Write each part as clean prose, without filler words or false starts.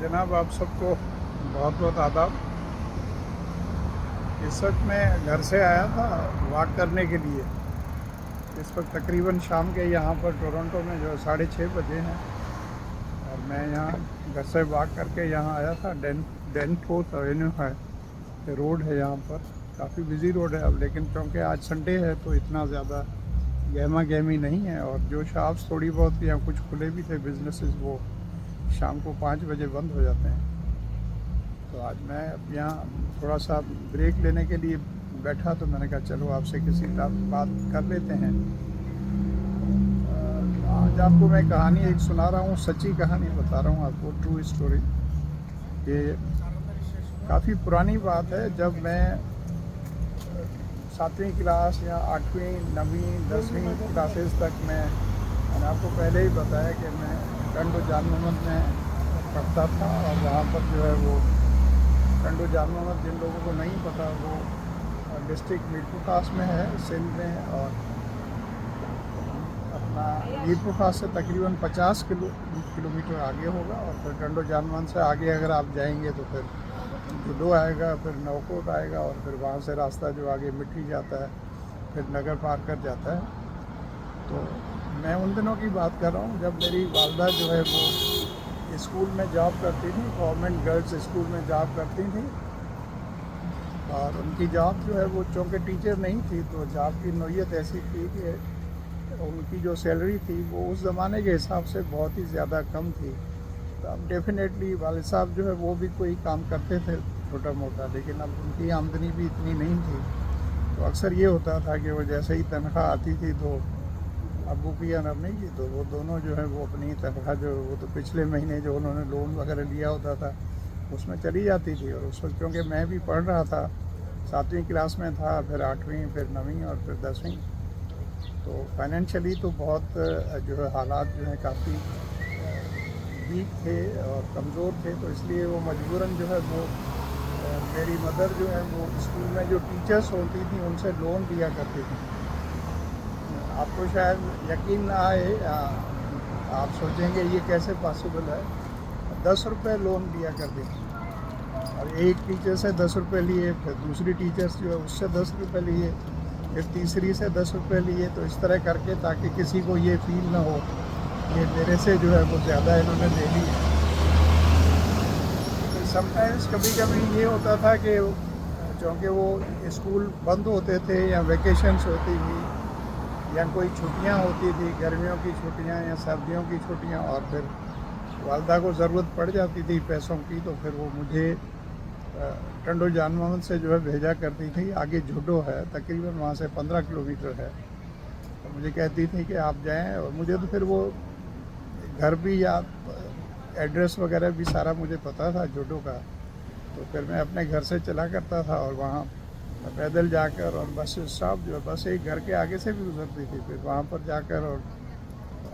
जनाब आप सबको बहुत बहुत आदाब। इस वक्त मैं घर से आया था वॉक करने के लिए। इस वक्त तकरीबन शाम के यहाँ पर टोरंटो में जो 6:30 बजे हैं और मैं यहाँ घर से वॉक करके यहाँ आया था। डेनफोर्थ एवेन्यू है, ये रोड है यहाँ पर, काफ़ी बिज़ी रोड है अब, लेकिन क्योंकि आज संडे है तो इतना ज़्यादा गहमा गहमी नहीं है। और जो शॉप्स थोड़ी बहुत या कुछ खुले भी थे बिजनेसेस, वो शाम को 5 बजे बंद हो जाते हैं। तो आज मैं अब यहाँ थोड़ा सा ब्रेक लेने के लिए बैठा, तो मैंने कहा चलो आपसे किसी बात कर लेते हैं। आज आपको मैं कहानी एक सुना रहा हूँ, सच्ची कहानी बता रहा हूँ आपको, ट्रू स्टोरी। ये काफ़ी पुरानी बात है। जब मैं 7वीं क्लास या 8वीं 9वीं 10वीं क्लासेस तक मैंने आपको पहले ही बताया कि मैं टंडो जान मोहम्मद में पढ़ता था। और वहाँ पर जो है वो टंडो जान मोहम्मद, जिन लोगों को नहीं पता, वो डिस्ट्रिक्ट मीरपुर खास में है, सिंध में। और अपना मीरपुर खास से तकरीबन 50 किलोमीटर आगे होगा। और फिर टंडो जान मोहम्मद से आगे अगर आप जाएंगे तो फिर जुडो आएगा, फिर नौकोट आएगा, और फिर वहाँ से रास्ता जो आगे मिट्टी जाता है, फिर नगर पार कर जाता है। तो मैं उन दिनों की बात कर रहा हूँ जब मेरी वालदा जो है वो स्कूल में जॉब करती थी, गवर्नमेंट गर्ल्स स्कूल में जॉब करती थी। और उनकी जॉब जो है वो, चूँकि टीचर नहीं थी तो जॉब की नौयत ऐसी थी कि उनकी जो सैलरी थी वो उस ज़माने के हिसाब से बहुत ही ज़्यादा कम थी। तो अब डेफिनेटली वालिद साहब जो है वो भी कोई काम करते थे छोटा मोटा, लेकिन अब उनकी आमदनी भी इतनी नहीं थी। तो अक्सर ये होता था कि वो जैसे ही तनख्वाह आती थी तो अबू की या अम्मी की, तो वो दोनों जो है वो अपनी तनख्वाह जो वो तो पिछले महीने जो उन्होंने लोन वगैरह लिया होता था उसमें चली जाती थी। और उस वक्त क्योंकि मैं भी पढ़ रहा था, 7वीं क्लास में था, फिर 8वीं, फिर 9वीं और फिर 10वीं, तो फाइनेंशियली तो बहुत जो है हालात जो है काफ़ी वीक थे और कमज़ोर थे। तो इसलिए वो मजबूरन जो है वो मेरी मदर जो है वो स्कूल में जो टीचर्स होती थी उनसे लोन लिया करती थी। आपको शायद यकीन ना आए, आप सोचेंगे ये कैसे पॉसिबल है। 10 रुपये लोन लिया करती थी, और एक टीचर से 10 रुपये लिए, फिर दूसरी टीचर्स जो है उससे 10 रुपये लिए, फिर तीसरी से 10 रुपये लिए। तो इस तरह करके, ताकि किसी को ये फील ना हो कि मेरे से जो है वो ज़्यादा इन्होंने ले ली है। तो समटाइम्स कभी कभी ये होता था कि चूँकि वो स्कूल बंद होते थे या वेकेशंस होती थी या कोई छुट्टियां होती थी, गर्मियों की छुट्टियां या सर्दियों की छुट्टियां, और फिर वालदा को ज़रूरत पड़ जाती थी पैसों की, तो फिर वो मुझे टंडो जान मोहम्मद से जो है भेजा करती थी। आगे जुडो है, तकरीबन वहाँ से 15 किलोमीटर है। तो मुझे कहती थी कि आप जाएं, और मुझे तो फिर वो घर भी याद, एड्रेस वगैरह भी सारा मुझे पता था जुडो का। तो फिर मैं अपने घर से चला करता था और वहाँ पैदल जाकर, और बस स्टॉप जो है बस एक घर के आगे से भी गुजरती थी, फिर वहाँ पर जाकर। और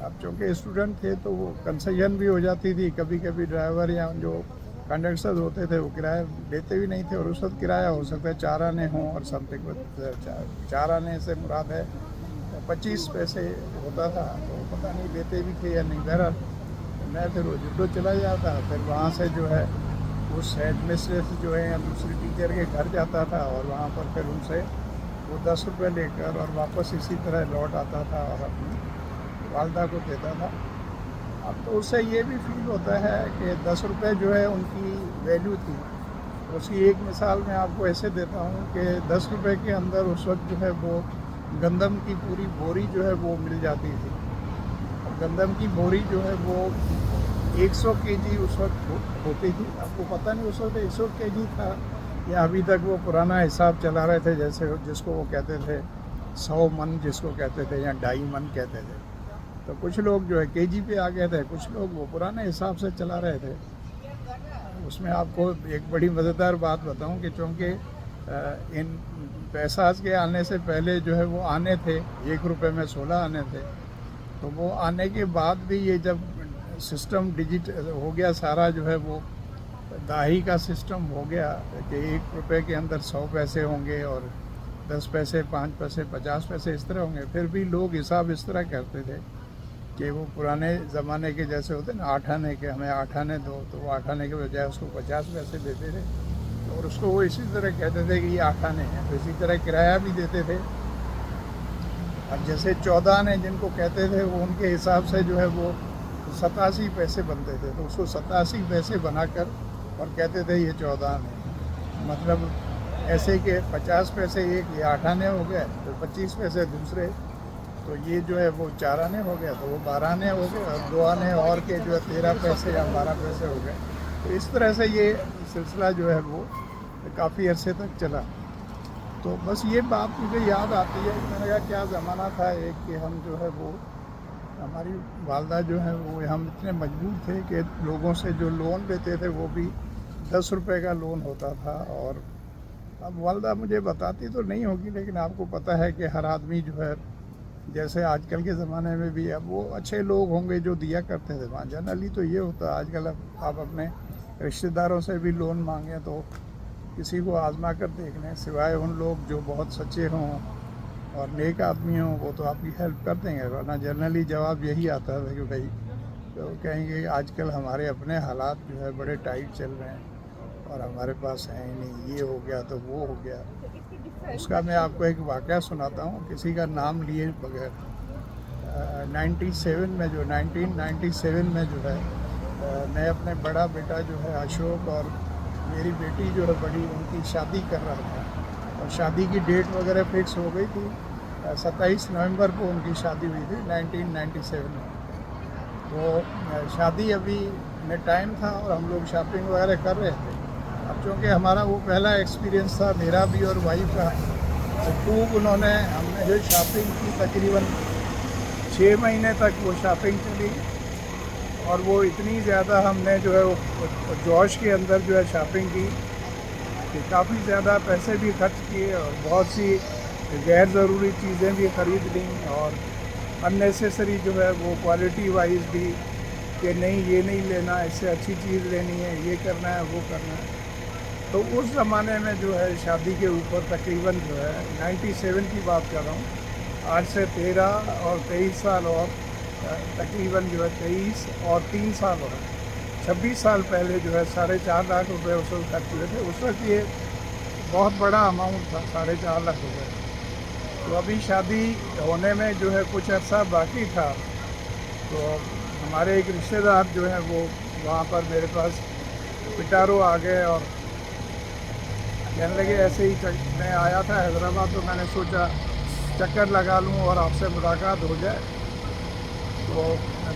अब चूँकि स्टूडेंट थे तो वो कंसेशन भी हो जाती थी। कभी कभी ड्राइवर या जो कंडक्टर होते थे वो किराया देते भी नहीं थे, और उस वक्त किराया हो सकता है 4 आने हों और समथिंग। 4 आने से मुराद है 25 पैसे होता था, तो पता नहीं देते भी थे या नहीं। बहरहाल मैं फिर वो जुडो चला जाता, फिर वहाँ से जो है उस हेड मिस्ट्रेस जो है या दूसरी टीचर के घर जाता था, और वहाँ पर फिर उनसे वो 10 रुपये लेकर और वापस इसी तरह लौट आता था और अपनी वालदा को देता था। अब तो उससे ये भी फील होता है कि 10 रुपये जो है उनकी वैल्यू थी। उसकी एक मिसाल मैं आपको ऐसे देता हूँ कि 10 रुपये के अंदर उस वक्त जो है वो गंदम की पूरी बोरी जो है वो मिल जाती थी। और गंदम की बोरी जो है वो 100 केजी उस वक्त होती थी। आपको पता नहीं उस वक्त 100 केजी था या अभी तक वो पुराना हिसाब चला रहे थे, जैसे जिसको वो कहते थे 100 मन जिसको कहते थे, या 2.5 मन कहते थे। तो कुछ लोग जो है केजी पे आ गए थे, कुछ लोग वो पुराने हिसाब से चला रहे थे। उसमें आपको एक बड़ी मज़ेदार बात बताऊं कि चूँकि इन पैसा के आने से पहले जो है वो आने थे, 1 रुपये में 16 आने थे। तो वो आने के बाद भी ये जब सिस्टम डिजिटल हो गया सारा, जो है वो दाही का सिस्टम हो गया कि 1 रुपये के अंदर 100 पैसे होंगे और 10 पैसे, 5 पैसे, 50 पैसे इस तरह होंगे, फिर भी लोग हिसाब इस तरह करते थे कि वो पुराने ज़माने के जैसे होते ना 8 आने के, हमें 8 आने दो, तो वो 8 आने के बजाय उसको 50 पैसे देते थे और उसको वो इसी तरह कहते थे कि ये 8 आने हैं। तो इसी तरह किराया भी देते थे। अब जैसे 14 आने जिनको कहते थे वो उनके हिसाब से जो है वो 87 पैसे बनते थे, तो उसको 87 पैसे बनाकर और कहते थे ये 14 आने। मतलब ऐसे कि 50 पैसे एक, ये 8 आने हो गए, तो 25 पैसे दूसरे, तो ये जो है वो 4 आने हो गया, तो वो 12 आने हो गए, और 2 आने और के जो है 13 पैसे या 12 पैसे हो गए। तो इस तरह से ये सिलसिला जो है वो काफ़ी अरसे तक चला। तो बस ये बात मुझे याद आती है, मैंने कहा क्या ज़माना था एक कि हम जो है वो, हमारी वालदा जो है वो, हम इतने मजबूर थे कि लोगों से जो लोन लेते थे वो भी 10 रुपए का लोन होता था। और अब वालदा मुझे बताती तो नहीं होगी, लेकिन आपको पता है कि हर आदमी जो है, जैसे आजकल के ज़माने में भी अब वो अच्छे लोग होंगे जो दिया करते थे वहाँ। जनरली तो ये होता है आजकल, आप अपने रिश्तेदारों से भी लोन मांगें तो किसी को आजमा कर देख लें, सिवाय उन लोग जो बहुत सच्चे हों और नेक आदमी हों, वो तो आपकी हेल्प कर देंगे। वरना जनरली जवाब यही आता है कि भाई, तो कहेंगे आजकल हमारे अपने हालात जो है बड़े टाइट चल रहे हैं और हमारे पास है ही नहीं, ये हो गया तो वो हो गया। उसका मैं आपको एक वाक़या सुनाता हूँ, किसी का नाम लिए बगैर। 1997 में जो है मैं अपने बड़ा बेटा जो है अशोक और मेरी बेटी जो है बड़ी, उनकी शादी कर रहा था और शादी की डेट वगैरह फिक्स हो गई थी। 27 नवंबर को उनकी शादी हुई थी 1997 में। तो शादी अभी में टाइम था और हम लोग शॉपिंग वगैरह कर रहे थे। अब चूँकि हमारा वो पहला एक्सपीरियंस था मेरा भी और वाइफ का, तो खूब हमने जो शॉपिंग की, तकरीबन 6 महीने तक वो शॉपिंग चली। और वो इतनी ज़्यादा हमने जो है वो जोश के अंदर जो है शॉपिंग की कि काफ़ी ज़्यादा पैसे भी खर्च किए और बहुत सी गैर ज़रूरी चीज़ें भी ख़रीद ली और अननेसेसरी जो है वो क्वालिटी वाइज भी कि नहीं ये नहीं लेना, इससे अच्छी चीज़ लेनी है, ये करना है, वो करना है। तो उस ज़माने में जो है शादी के ऊपर तकरीबन जो है 97 की बात कर रहा हूँ, आज से 13 और 23 साल और तकरीबन जो है 23 और 3 साल और 26 साल पहले जो है 4.5 लाख रुपए उस वक्त खर्च हुए थे। उस वक्त ये बहुत बड़ा अमाउंट था, 4.5 लाख रुपए। तो अभी शादी होने में जो है कुछ अर्सा बाकी था, तो हमारे एक रिश्तेदार जो है वो वहाँ पर मेरे पास पिटारो आ गए और कहने लगे ऐसे ही मैं आया था हैदराबाद, तो मैंने सोचा चक्कर लगा लूँ और आपसे मुलाकात हो जाए। तो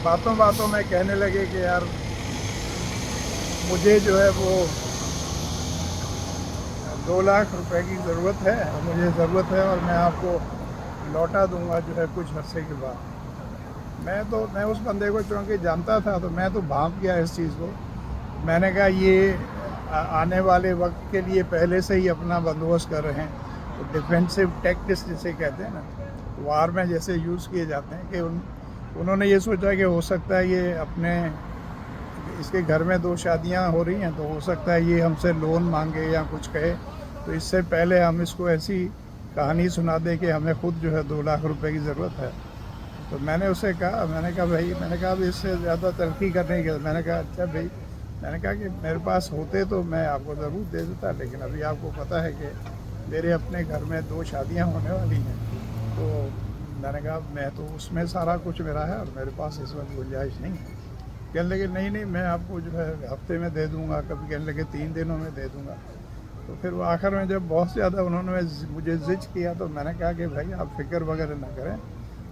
बातों बातों में कहने लगे कि यार मुझे जो है वो 2 लाख रुपए की ज़रूरत है और मुझे ज़रूरत है और मैं आपको लौटा दूंगा जो है कुछ अरसे के बाद। मैं उस बंदे को चूँकि जानता था तो मैं तो भांप गया इस चीज़ को। मैंने कहा ये आने वाले वक्त के लिए पहले से ही अपना बंदोबस्त कर रहे हैं। तो डिफेंसिव टैक्टिक्स जिसे कहते हैं ना, वार में जैसे यूज़ किए जाते हैं, कि उन्होंने ये सोचा कि हो सकता है ये अपने, इसके घर में 2 शादियां हो रही हैं, तो हो सकता है ये हमसे लोन मांगे या कुछ कहे, तो इससे पहले हम इसको ऐसी कहानी सुना दें कि हमें खुद जो है 2 लाख रुपए की ज़रूरत है। तो मैंने उसे कहा, मैंने कहा अब इससे ज़्यादा तरक्की करने की, मैंने कहा अच्छा भाई, मैंने कहा कि मेरे पास होते तो मैं आपको ज़रूर दे देता, लेकिन अभी आपको पता है कि मेरे अपने घर में 2 शादियाँ होने वाली हैं, तो मैंने कहा मैं तो उसमें सारा कुछ मेरा है और मेरे पास इस वक्त गुंजाइश नहीं है। कहने लगे नहीं मैं आपको जो है हफ्ते में दे दूंगा, कभी कहने लगे 3 दिनों में दे दूंगा। तो फिर वो आखिर में जब बहुत ज़्यादा उन्होंने मुझे ज़िद किया, तो मैंने कहा कि भाई आप फ़िक्र वगैरह ना करें,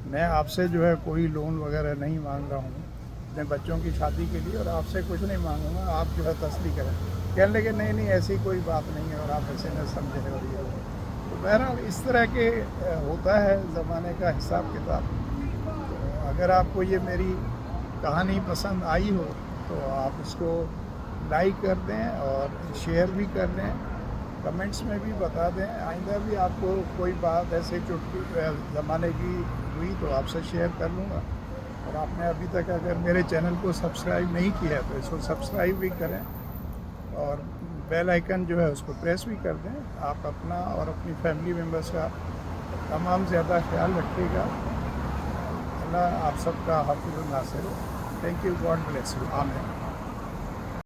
मैं आपसे जो है कोई लोन वगैरह नहीं मांग रहा हूँ अपने बच्चों की शादी के लिए, और आपसे कुछ नहीं मांगूंगा, आप जो है तसल्ली करें। कहने लगे नहीं ऐसी कोई बात नहीं है और आप ऐसे न समझें और ये। तो बहरहाल इस तरह के होता है ज़माने का हिसाब किताब। तो अगर आपको ये मेरी कहानी पसंद आई हो तो आप इसको लाइक कर दें और शेयर भी कर दें, कमेंट्स में भी बता दें। आइंदा भी आपको कोई बात ऐसे चुटकी ज़माने की हुई तो आपसे शेयर कर लूँगा। और आपने अभी तक अगर मेरे चैनल को सब्सक्राइब नहीं किया है तो इसको सब्सक्राइब भी करें और बेल आइकन जो है उसको प्रेस भी कर दें। आप अपना और अपनी फैमिली मेम्बर्स का तमाम ज़्यादा ख्याल रखिएगा। اللہ آپ سب کا حافظ و ناصر ہو. Thank you. God bless you. آمین.